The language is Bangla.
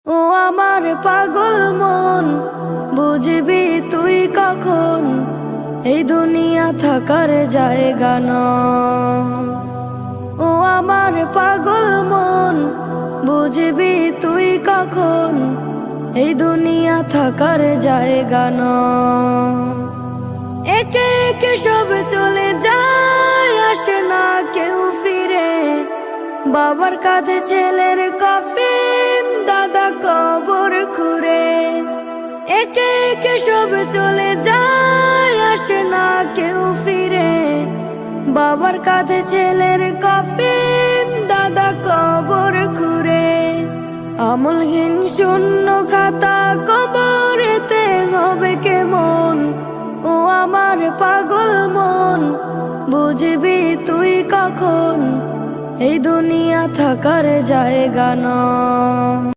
ও আমার পাগল মন, বুঝবি তুই কখন এই দুনিয়া থাকার জায়গা নয়। ও আমার পাগল মন, বুঝবি তুই কখন এই দুনিয়া থাকার জায়গা নয়। একে একে সব চলে যায়, আসে না কেউ ফিরে। বাবার কাঁধে ছেলের কফিন, দাদা কবর খুঁড়ে। একে একে সব চলে যায়, আসে না কেউ ফিরে। বাবার কাঁধে ছেলের কফিন, দাদা কবর খুঁড়ে। আমলহীন শূন্য খাতা কবরেতে হবে কেমন। ও আমার পাগল মন, বুঝবি তুই কখন এই দুনিয়া থাকার জায়গা নয়।